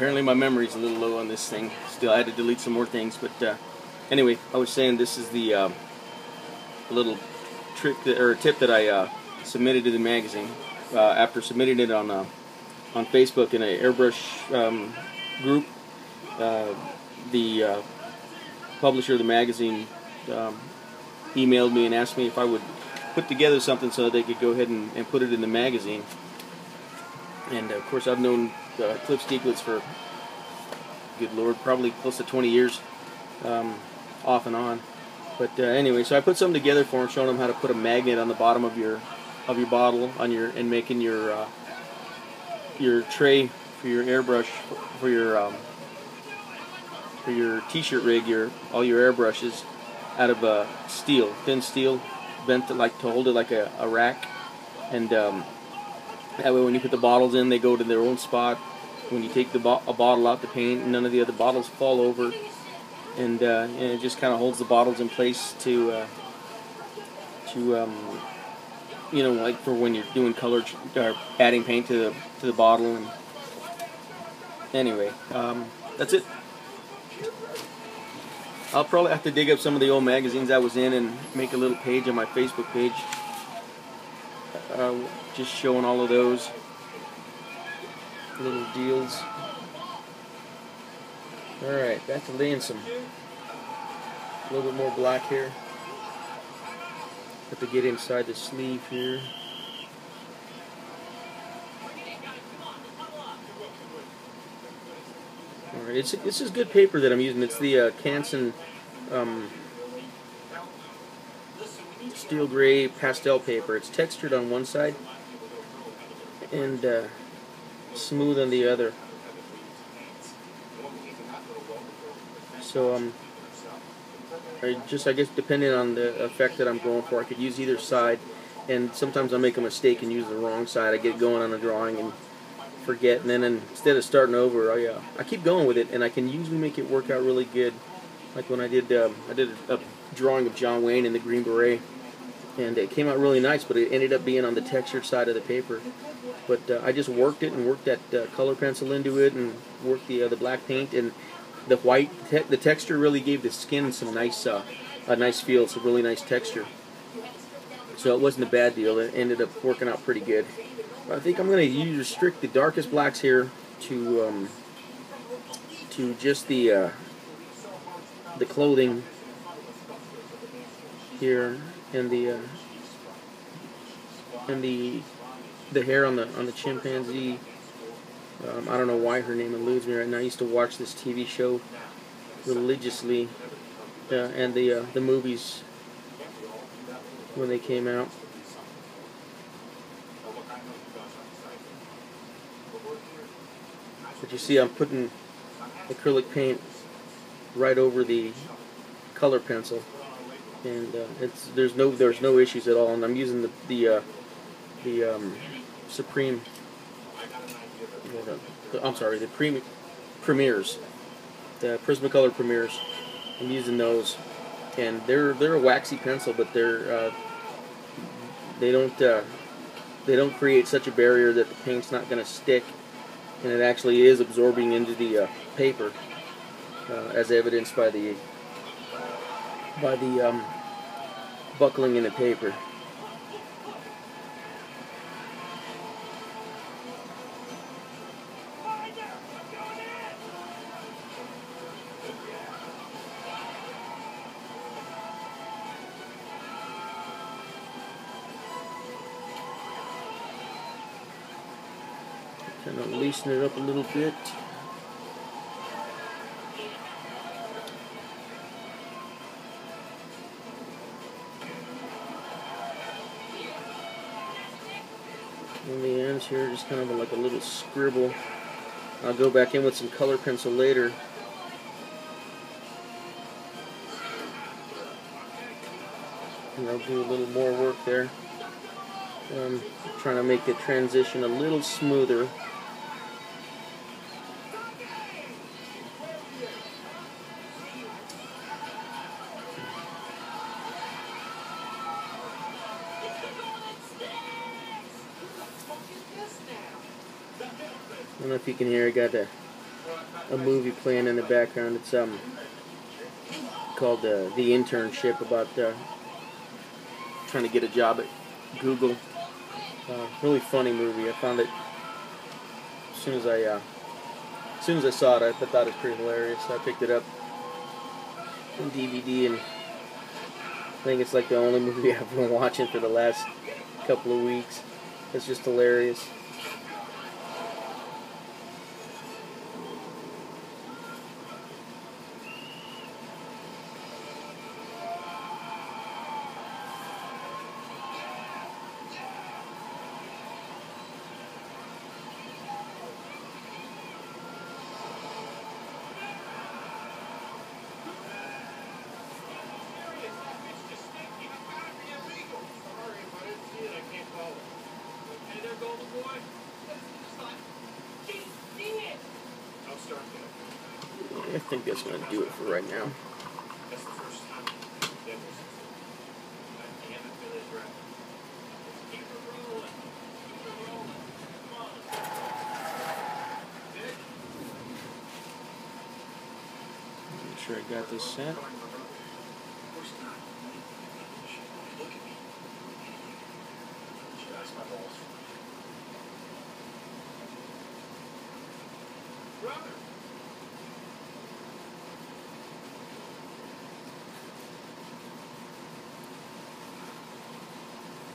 apparently my memory's a little low on this thing. Still, I had to delete some more things, but anyway, I was saying this is the little trick or tip that I submitted to the magazine after submitting it on Facebook in an airbrush group. The publisher of the magazine emailed me and asked me if I would put together something so that they could go ahead and put it in the magazine. And of course, I've known Cliff Stieglitz for, good Lord, probably close to 20 years, off and on. But anyway, so I put something together for him, showing him how to put a magnet on the bottom of your bottle and making your tray for your airbrush for your t-shirt rig, all your airbrushes out of steel, thin steel, bent to hold it like a rack, and that way when you put the bottles in, they go to their own spot. When you take a bottle out to paint, none of the other bottles fall over, and it just kind of holds the bottles in place to you know, like for when you're doing color or adding paint to the bottle. And anyway, that's it. I'll probably have to dig up some of the old magazines I was in and make a little page on my Facebook page, just showing all of those little deals. Alright, back to laying a little bit more black here. Have to get inside the sleeve here. Alright, this is good paper that I'm using. It's the Canson steel gray pastel paper. It's textured on one side and smooth on the other. So I guess depending on the effect that I'm going for, I could use either side, and sometimes I make a mistake and use the wrong side. I get going on a drawing and forget, and then instead of starting over, I keep going with it, and I can usually make it work out really good. Like when I did a drawing of John Wayne in the Green Beret, and it came out really nice, but it ended up being on the textured side of the paper. But I just worked it and worked that color pencil into it, and worked the black paint, and the white, the texture really gave the skin some nice, a nice feel. It's a really nice texture. So it wasn't a bad deal. It ended up working out pretty good. I think I'm going to restrict the darkest blacks here to just the clothing here, and the hair on the chimpanzee. I don't know why her name eludes me right now. I used to watch this TV show religiously, and the movies when they came out. But you see, I'm putting acrylic paint right over the color pencil, and there's no issues at all. And I'm using the Supreme. I'm sorry, the Premiers, the Prismacolor Premiers. I'm using those, and they're a waxy pencil, but they don't create such a barrier that the paint's not going to stick, and it actually is absorbing into the paper, as evidenced by the buckling in the paper. Kind of loosen it up a little bit. On the ends here, just kind of like a little scribble. I'll go back in with some color pencil later. And I'll do a little more work there. Trying to make the transition a little smoother. I don't know if you can hear, I got a movie playing in the background. It's called The Internship, about trying to get a job at Google. Really funny movie. I found it as soon as I saw it. I thought it was pretty hilarious. So I picked it up on DVD, and I think it's like the only movie I've been watching for the last couple of weeks. It's just hilarious. I think that's going to do it for right now. Make sure I got this set.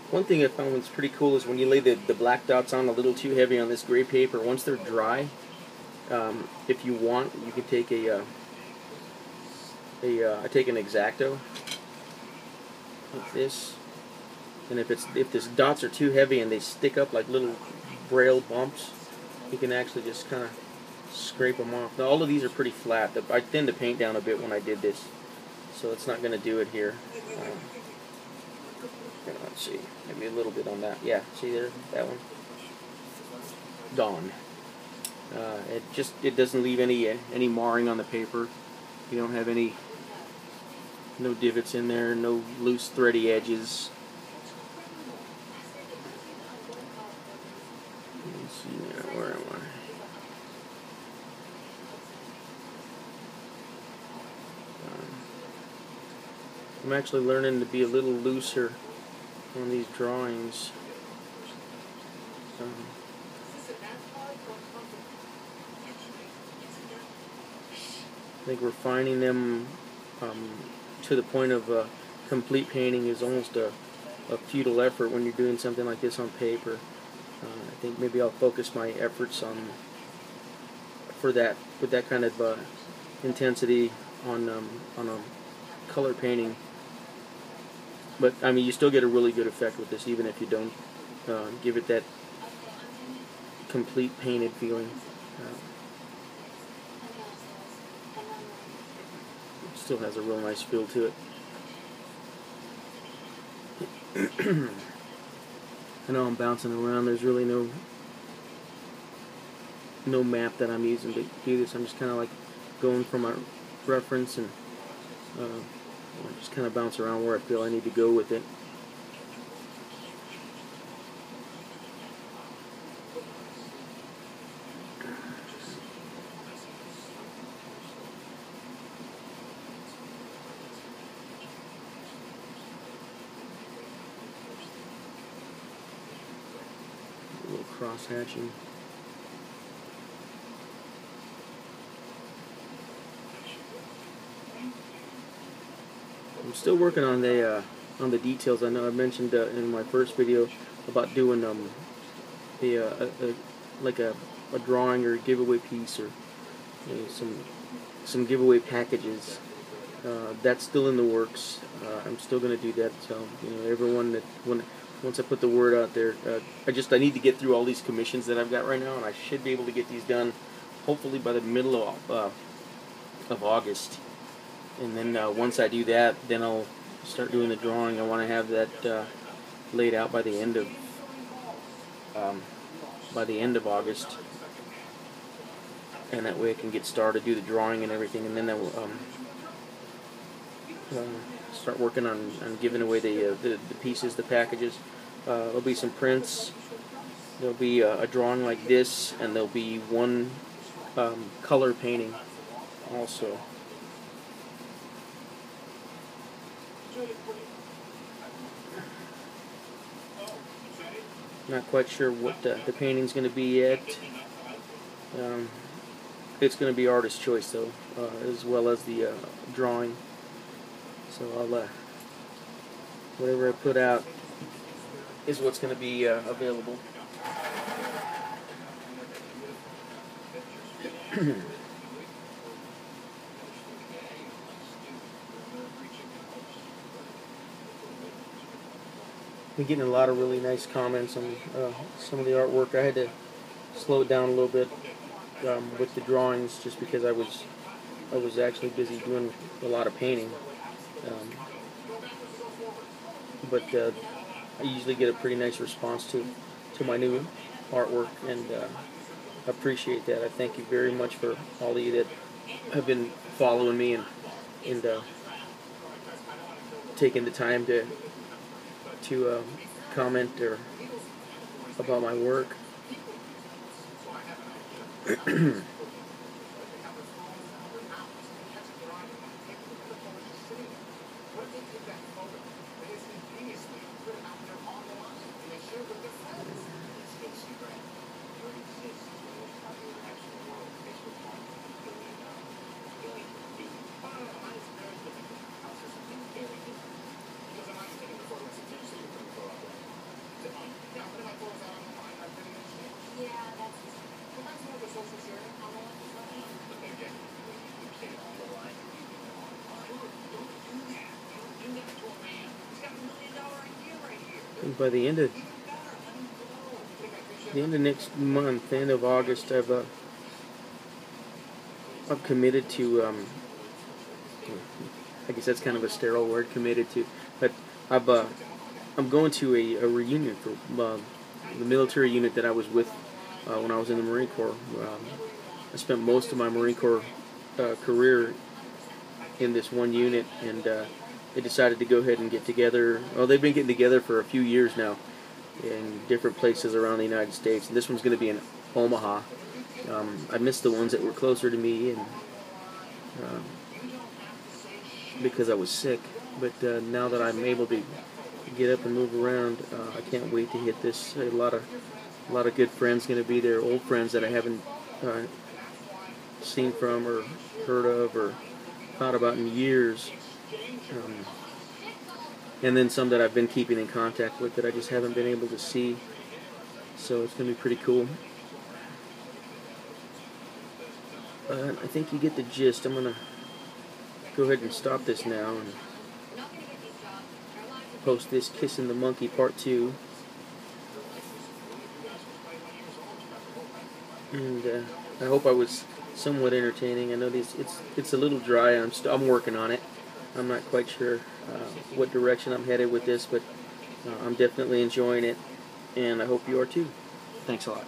One thing I found was pretty cool is when you lay the black dots on a little too heavy on this gray paper, once they're dry, if you want, you can take I take an X-Acto like this, and if these dots are too heavy and they stick up like little braille bumps, you can actually just kind of scrape them off. Now all of these are pretty flat. I thinned the paint down a bit when I did this, so it's not going to do it here. Let's see, maybe a little bit on that. Yeah, see there, that one. Gone. It doesn't leave any marring on the paper. You don't have no divots in there, no loose thready edges. Let's see now, where am I? I'm actually learning to be a little looser on these drawings. I think refining them to the point of complete painting is almost a futile effort when you're doing something like this on paper. I think maybe I'll focus my efforts on with that kind of intensity on a color painting. But I mean, you still get a really good effect with this, even if you don't give it that complete painted feeling. It still has a real nice feel to it. I know I'm bouncing around. There's really no map that I'm using to do this. I'm just kind of like going from a reference and just kind of bounce around where I feel I need to go with it. A little cross hatching. I'm still working on the details. I know I mentioned in my first video about doing like a drawing or a giveaway piece, or some giveaway packages. That's still in the works. I'm still going to do that. So everyone once I put the word out there, I need to get through all these commissions that I've got right now, and I should be able to get these done hopefully by the middle of August. And then once I do that, then I'll start doing the drawing. I want to have that laid out by the end of August, and that way I can get started, do the drawing and everything, and then I will start working on giving away the pieces, the packages. There'll be some prints. There'll be a drawing like this, and there'll be one color painting also. Not quite sure what the painting's going to be yet. It's going to be artist choice though, as well as the drawing. So I'll whatever I put out is what's going to be available. Been getting a lot of really nice comments on some of the artwork. I had to slow it down a little bit with the drawings, just because I was actually busy doing a lot of painting. But I usually get a pretty nice response to my new artwork, and I appreciate that. I thank you very much for all of you that have been following me and taking the time to comment or about my work. And by the end of next month, the end of August, I've committed to I guess that's kind of a sterile word, committed to, but I'm going to a reunion for the military unit that I was with when I was in the Marine Corps. I spent most of my Marine Corps career in this one unit, and they decided to go ahead and get together. Well, they've been getting together for a few years now in different places around the United States, and this one's going to be in Omaha. I missed the ones that were closer to me, and because I was sick, but now that I'm able to get up and move around, I can't wait to hit this. A lot of good friends going to be there, old friends that I haven't seen from or heard of or thought about in years, and then some that I've been keeping in contact with that I just haven't been able to see. So it's going to be pretty cool. I think you get the gist. I'm going to go ahead and stop this now and post this Kissing the Monkey Part 2. And I hope I was somewhat entertaining. I know it's a little dry. I'm working on it. I'm not quite sure what direction I'm headed with this, but I'm definitely enjoying it, and I hope you are too. Thanks a lot.